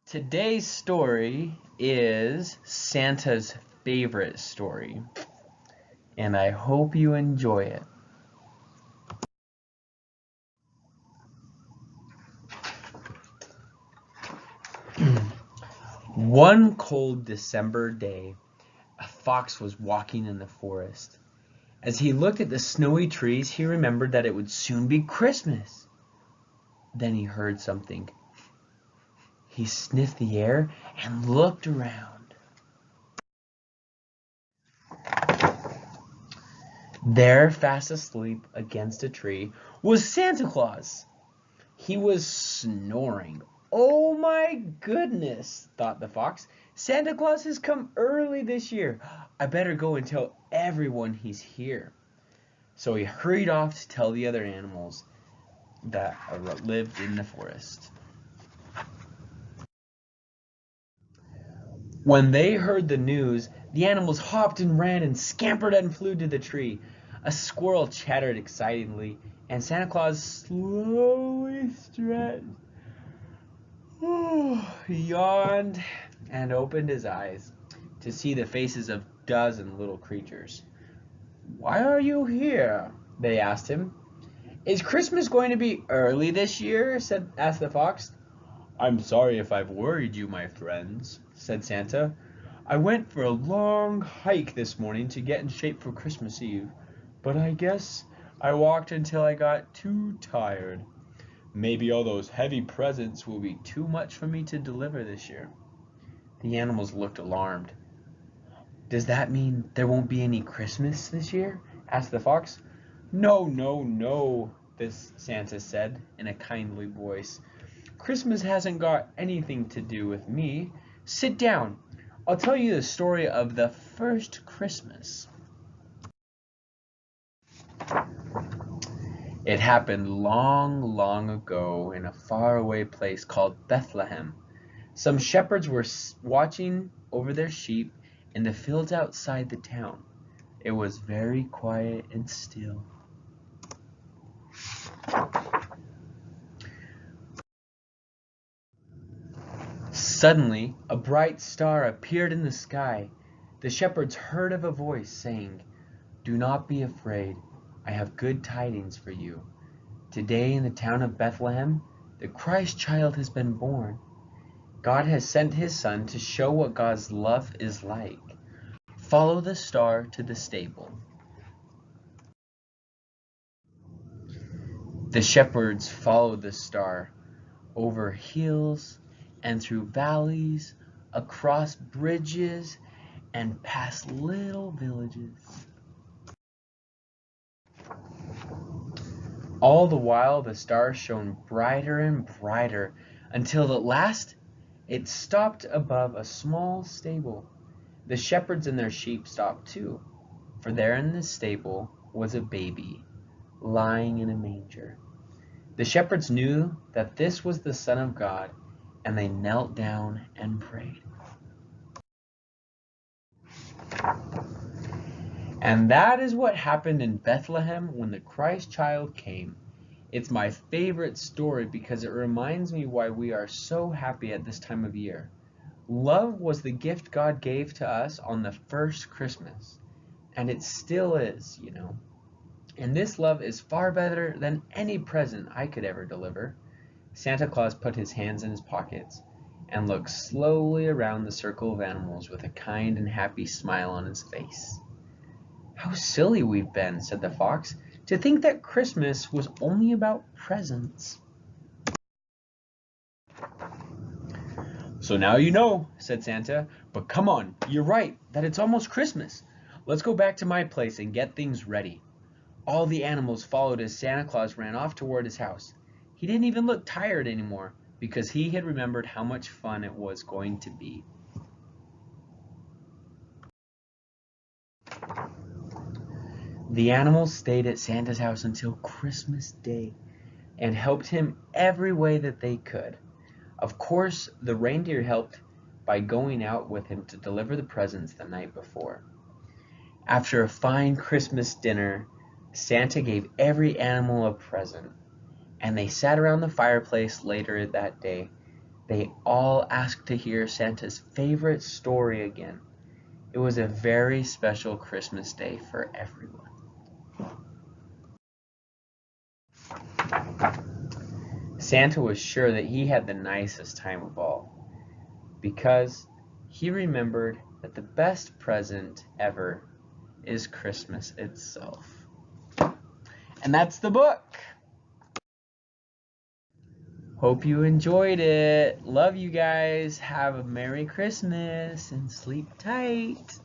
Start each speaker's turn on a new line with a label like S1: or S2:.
S1: Today's story is Santa's favorite story, and I hope you enjoy it. One cold December day, a fox was walking in the forest. As he looked at the snowy trees, he remembered that it would soon be Christmas. Then he heard something. He sniffed the air and looked around. There, fast asleep against a tree, was Santa Claus. He was snoring. "Oh my goodness," thought the fox. "Santa Claus has come early this year. I better go and tell everyone he's here." So he hurried off to tell the other animals that lived in the forest. When they heard the news, the animals hopped and ran and scampered and flew to the tree. A squirrel chattered excitedly, and Santa Claus slowly stretched, yawned, and opened his eyes to see the faces of dozen little creatures. "Why are you here?" they asked him. "Is Christmas going to be early this year?" asked the fox. "I'm sorry if I've worried you, my friends," said Santa. "I went for a long hike this morning to get in shape for Christmas Eve, but I guess I walked until I got too tired. Maybe all those heavy presents will be too much for me to deliver this year." The animals looked alarmed. "Does that mean there won't be any Christmas this year?" asked the fox. "No, no, no," this Santa said in a kindly voice. "Christmas hasn't got anything to do with me. Sit down. I'll tell you the story of the first Christmas. It happened long, long ago in a faraway place called Bethlehem. Some shepherds were watching over their sheep in the fields outside the town. It was very quiet and still. Suddenly, a bright star appeared in the sky. The shepherds heard of a voice saying, "Do not be afraid. I have good tidings for you. Today in the town of Bethlehem, the Christ child has been born. God has sent his son to show what God's love is like. Follow the star to the stable." The shepherds followed the star over hills and through valleys, across bridges, and past little villages. All the while the star shone brighter and brighter until at last it stopped above a small stable. The shepherds and their sheep stopped too, for there in the stable was a baby lying in a manger. The shepherds knew that this was the Son of God, and they knelt down and prayed. And that is what happened in Bethlehem when the Christ child came. It's my favorite story because it reminds me why we are so happy at this time of year. Love was the gift God gave to us on the first Christmas, and it still is, you know. And this love is far better than any present I could ever deliver. Santa Claus put his hands in his pockets and looked slowly around the circle of animals with a kind and happy smile on his face. "How silly we've been," said the fox, "to think that Christmas was only about presents." "So now you know," said Santa. "But come on, you're right that it's almost Christmas. Let's go back to my place and get things ready." All the animals followed as Santa Claus ran off toward his house. He didn't even look tired anymore because he had remembered how much fun it was going to be. The animals stayed at Santa's house until Christmas Day and helped him every way that they could. Of course, the reindeer helped by going out with him to deliver the presents the night before. After a fine Christmas dinner, Santa gave every animal a present, and they sat around the fireplace later that day. They all asked to hear Santa's favorite story again. It was a very special Christmas day for everyone. Santa was sure that he had the nicest time of all, because he remembered that the best present ever is Christmas itself. And that's the book. Hope you enjoyed it. Love you guys. Have a Merry Christmas and sleep tight.